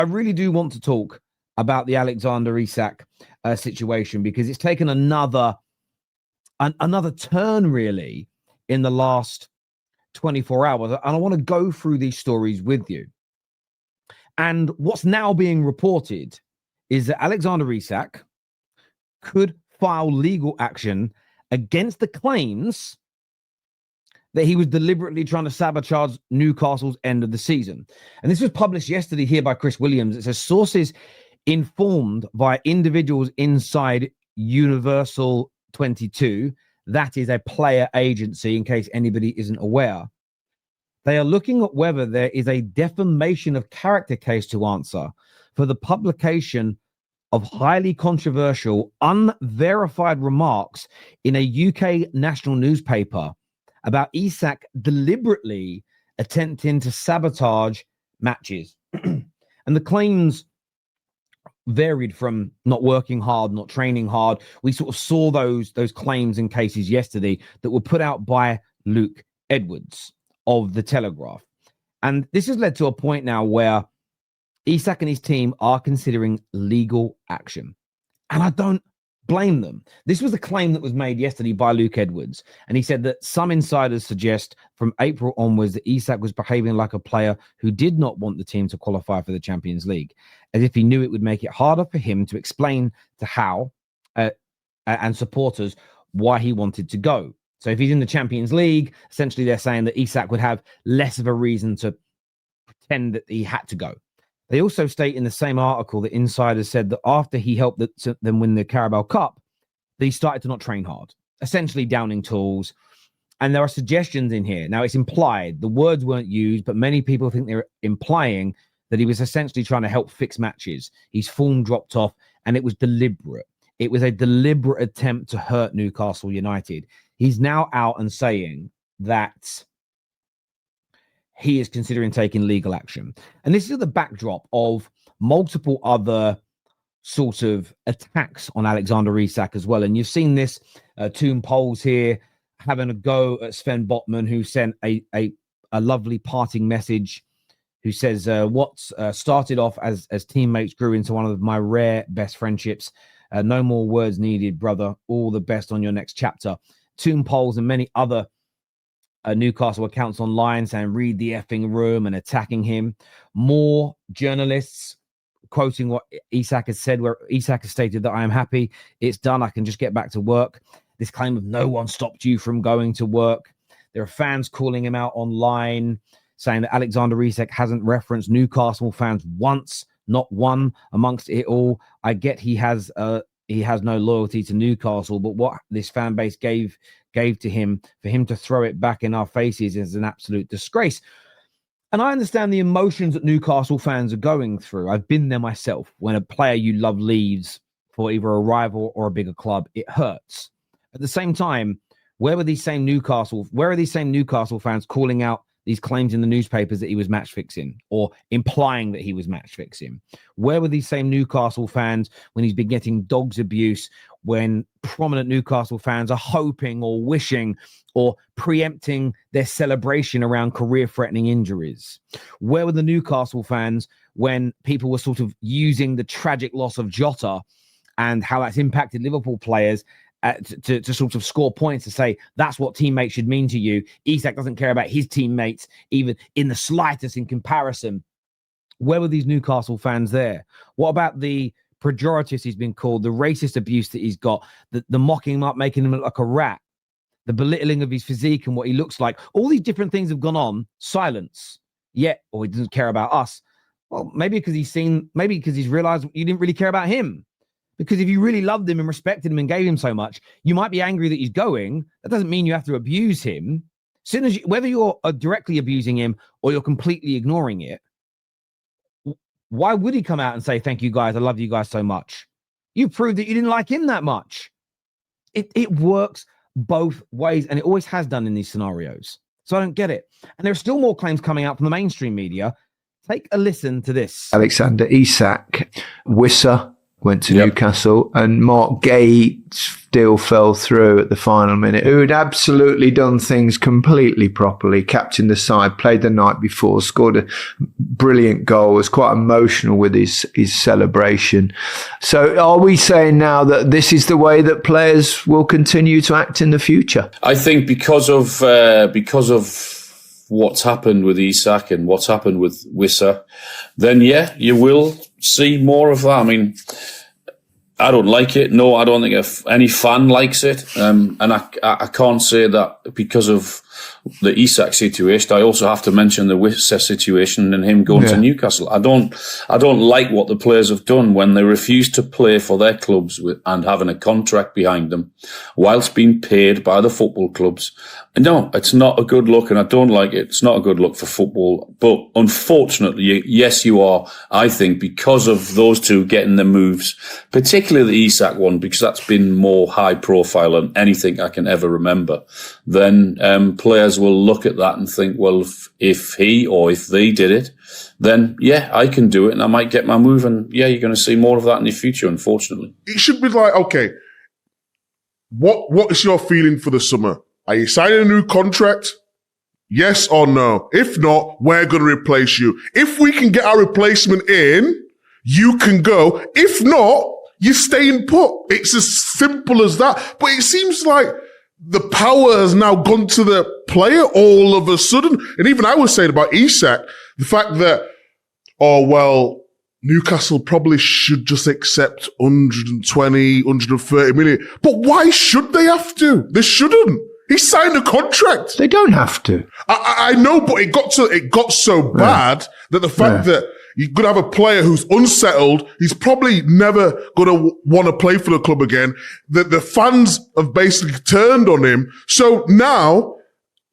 I really do want to talk about the Alexander Isak situation, because it's taken another turn, really, in the last 24 hours. And I want to go through these stories with you. And what's now being reported is that Alexander Isak could file legal action against the claims that he was deliberately trying to sabotage Newcastle's end of the season. And this was published yesterday here by Chris Williams. It says sources informed by individuals inside Universal 22, that is a player agency, in case anybody isn't aware. They are looking at whether there is a defamation of character case to answer for the publication of highly controversial, unverified remarks in a UK national newspaper about Isak deliberately attempting to sabotage matches. And the claims varied from not working hard, not training hard. We sort of saw those claims and cases yesterday that were put out by Luke Edwards of The Telegraph. And this has led to a point now where Isak and his team are considering legal action. And I don't blame them. This was a claim that was made yesterday by Luke Edwards. And he said that some insiders suggest from April onwards that Isak was behaving like a player who did not want the team to qualify for the Champions League, as if he knew it would make it harder for him to explain to how and supporters why he wanted to go. So if he's in the Champions League, essentially they're saying that Isak would have less of a reason to pretend that he had to go. They also state in the same article that insiders said that after he helped them win the Carabao Cup, that he started to not train hard, essentially downing tools. And there are suggestions in here. Now, it's implied. The words weren't used, but many people think they're implying that he was essentially trying to help fix matches. His form dropped off, and it was deliberate. It was a deliberate attempt to hurt Newcastle United. He's now out and saying that he is considering taking legal action. And this is the backdrop of multiple other sort of attacks on Alexander Isak as well. And you've seen this, Toon Polls here having a go at Sven Botman, who sent a lovely parting message, who says, what started off as teammates grew into one of my rare best friendships. No more words needed, brother. All the best on your next chapter. Toon Polls and many other Newcastle accounts online saying read the effing room and attacking him. More journalists quoting what Isak has said, where Isak has stated that I am happy, it's done, I can just get back to work. This claim of no one stopped you from going to work. There are fans calling him out online, saying that Alexander Isak hasn't referenced Newcastle fans once, not one amongst it all. I get he has no loyalty to Newcastle, but what this fan base gave to him, for him to throw it back in our faces, is an absolute disgrace. And I understand the emotions that Newcastle fans are going through. I've been there myself. When a player you love leaves for either a rival or a bigger club, it hurts. At the same time, where are these same Newcastle fans calling out these claims in the newspapers that he was match fixing, or implying that he was match fixing? Where were these same Newcastle fans when he's been getting dogs abuse, when prominent Newcastle fans are hoping or wishing or preempting their celebration around career-threatening injuries? Where were the Newcastle fans when people were sort of using the tragic loss of Jota and how that's impacted Liverpool players to sort of score points, to say that's what teammates should mean to you? Isak doesn't care about his teammates even in the slightest in comparison. Where were these Newcastle fans there? What about the pejoratives he's been called, the racist abuse that he's got, the mocking him up, making him look like a rat, the belittling of his physique and what he looks like? All these different things have gone on. Silence. Yet, he doesn't care about us. Well, maybe because he's realized you didn't really care about him. Because if you really loved him and respected him and gave him so much, you might be angry that he's going. That doesn't mean you have to abuse him. Soon as whether you're directly abusing him or you're completely ignoring it, why would he come out and say, thank you guys, I love you guys so much? You proved that you didn't like him that much. It works both ways, and it always has done in these scenarios. So I don't get it. And there are still more claims coming out from the mainstream media. Take a listen to this. Alexander Isak, Wissa, went to Newcastle, and Mark Gate's deal fell through at the final minute, who had absolutely done things completely properly, captained the side, played the night before, scored a brilliant goal, was quite emotional with his celebration. So are we saying now that this is the way that players will continue to act in the future? I think because of what's happened with Isak and what's happened with Wissa, then you will see more of that. I mean, I don't like it. No, I don't think any fan likes it. And I can't say that because of the Isak situation. I also have to mention the Wissa situation and him going to Newcastle. I don't like what the players have done when they refuse to play for their clubs and having a contract behind them whilst being paid by the football clubs. No, it's not a good look, and I don't like it. It's not a good look for football. But unfortunately, yes, you are, I think, because of those two getting the moves, particularly the Isak one, because that's been more high profile than anything I can ever remember, then players will look at that and think, well, if he or if they did it, then I can do it and I might get my move. And you're going to see more of that in the future, unfortunately. It should be like, okay, what is your feeling for the summer? Are you signing a new contract? Yes or no? If not, we're going to replace you. If we can get our replacement in, you can go. If not, you're staying put. It's as simple as that. But it seems like the power has now gone to the player all of a sudden. And even I was saying about Isak, the fact that, Newcastle probably should just accept 120, 130 million. But why should they have to? They shouldn't. He signed a contract. They don't have to. I know, but it got so bad that the fact that you're going to have a player who's unsettled, he's probably never going to want to play for the club again. The fans have basically turned on him. So now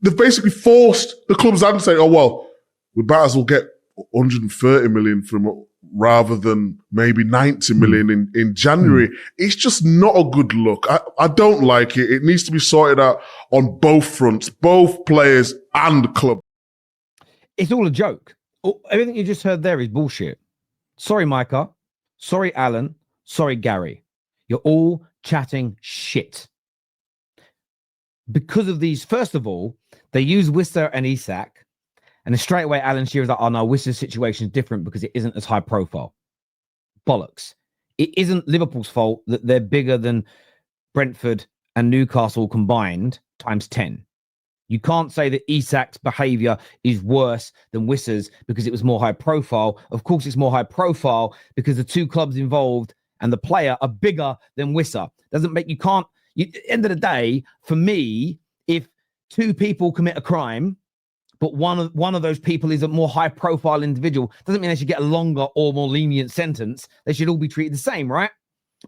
they've basically forced the club's hand to say, we might as well get 130 million from him rather than maybe 90 million in January. It's just not a good look. I don't like it. It needs to be sorted out on both fronts, both players and club. It's all a joke. Everything you just heard there is bullshit. Sorry, Micah. Sorry, Alan. Sorry, Gary. You're all chatting shit. Because of these, first of all, they use Wissa and Isak. And then straight away, Alan Shearer was like, oh no, Wissa's situation is different because it isn't as high profile. Bollocks. It isn't Liverpool's fault that they're bigger than Brentford and Newcastle combined times 10. You can't say that Isak's behaviour is worse than Wissa's because it was more high profile. Of course, it's more high profile because the two clubs involved and the player are bigger than Wissa. Doesn't make, at the end of the day, for me, if two people commit a crime, but one of those people is a more high-profile individual, doesn't mean they should get a longer or more lenient sentence. They should all be treated the same, right?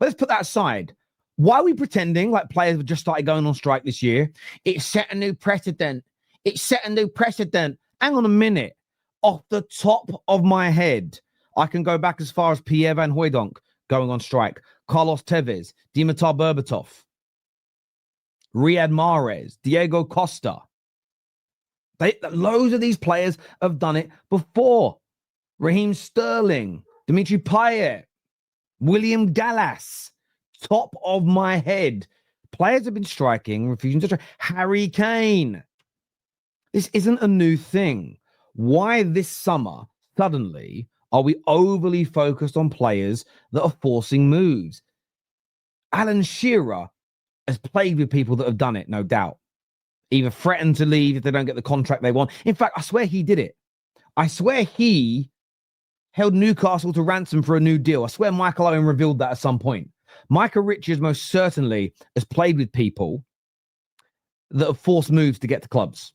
But let's put that aside. Why are we pretending like players have just started going on strike this year? It set a new precedent. Hang on a minute. Off the top of my head, I can go back as far as Pierre Van Hooijdonk going on strike, Carlos Tevez, Dimitar Berbatov, Riyad Mahrez, Diego Costa. Loads of these players have done it before. Raheem Sterling, Dimitri Payet, William Gallas, top of my head. Players have been striking, refusing to strike. Harry Kane. This isn't a new thing. Why this summer, suddenly, are we overly focused on players that are forcing moves? Alan Shearer has played with people that have done it, no doubt. Either threatened to leave if they don't get the contract they want. In fact, I swear he did it. I swear he held Newcastle to ransom for a new deal. I swear Michael Owen revealed that at some point. Micah Richards most certainly has played with people that have forced moves to get to clubs.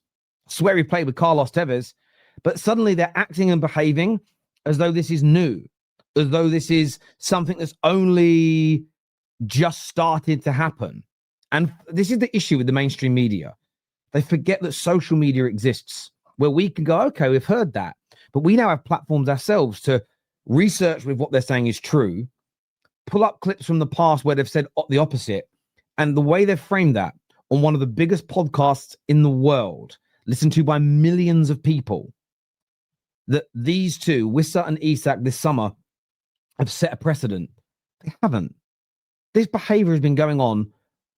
I swear he played with Carlos Tevez, but suddenly they're acting and behaving as though this is new, as though this is something that's only just started to happen. And this is the issue with the mainstream media. They forget that social media exists where we can go, okay, we've heard that, but we now have platforms ourselves to research with what they're saying is true, pull up clips from the past where they've said the opposite. And the way they've framed that on one of the biggest podcasts in the world, listened to by millions of people, that these two, Wissa and Isak, this summer have set a precedent. They haven't. This behavior has been going on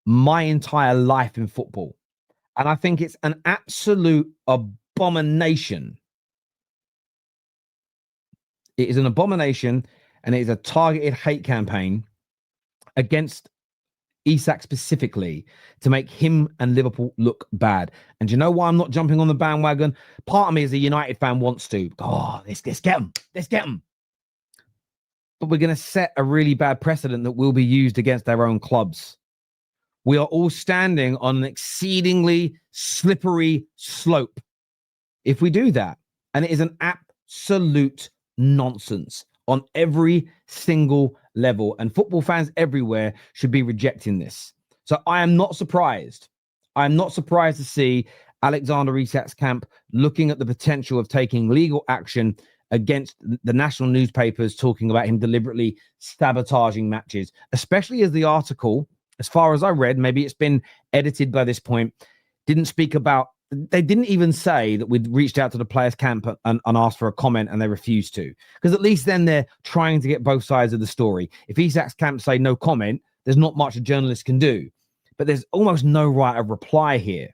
my entire life in football. And I think it's an absolute abomination. It is an abomination, and it is a targeted hate campaign against Isak specifically to make him and Liverpool look bad. And do you know why I'm not jumping on the bandwagon? Part of me as a United fan wants to. Oh, let's get them. Let's get them. But we're going to set a really bad precedent that will be used against our own clubs. We are all standing on an exceedingly slippery slope if we do that. And it is an absolute nonsense on every single level. And football fans everywhere should be rejecting this. So I am not surprised. I'm not surprised to see Alexander Isak's camp looking at the potential of taking legal action against the national newspapers, talking about him deliberately sabotaging matches, especially as the article, as far as I read, maybe it's been edited by this point, didn't speak about, they didn't even say that we'd reached out to the players' camp and asked for a comment, and they refused to. Because at least then they're trying to get both sides of the story. If Isak's camp say no comment, there's not much a journalist can do. But there's almost no right of reply here.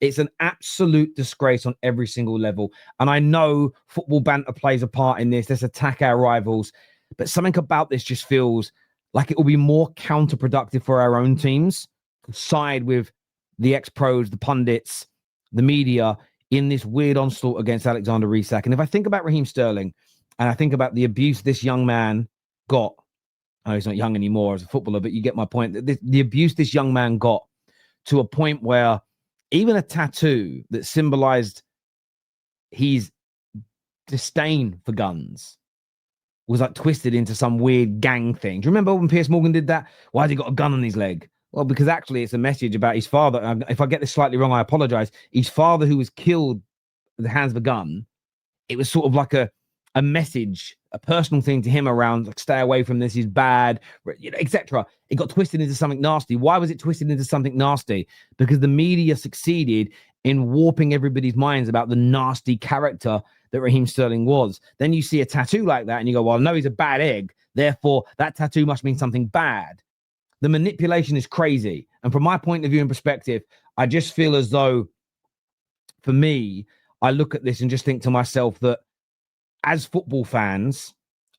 It's an absolute disgrace on every single level. And I know football banter plays a part in this. Let's attack our rivals. But something about this just feels like it will be more counterproductive for our own teams to side with the ex-pros, the pundits, the media in this weird onslaught against Alexander Isak. And if I think about Raheem Sterling and I think about the abuse this young man got, I know he's not young anymore as a footballer, but you get my point. The abuse this young man got to a point where even a tattoo that symbolized his disdain for guns was like twisted into some weird gang thing. Do you remember when Piers Morgan did that? Why has he got a gun on his leg? Well, because actually it's a message about his father. If I get this slightly wrong, I apologize. His father, who was killed at the hands of a gun, it was sort of like a message, a personal thing to him around, like, stay away from this, he's bad, etc. It got twisted into something nasty. Why was it twisted into something nasty? Because the media succeeded in warping everybody's minds about the nasty character that Raheem Sterling was. Then you see a tattoo like that and you go, well, no, he's a bad egg. Therefore, that tattoo must mean something bad. The manipulation is crazy. And from my point of view and perspective, I just feel as though, for me, I look at this and just think to myself that as football fans,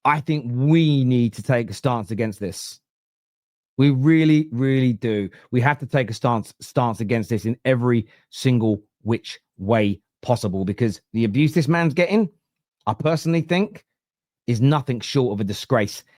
I think we need to take a stance against this. We really, really do. We have to take a stance against this in every single which way possible, because the abuse this man's getting, I personally think, is nothing short of a disgrace.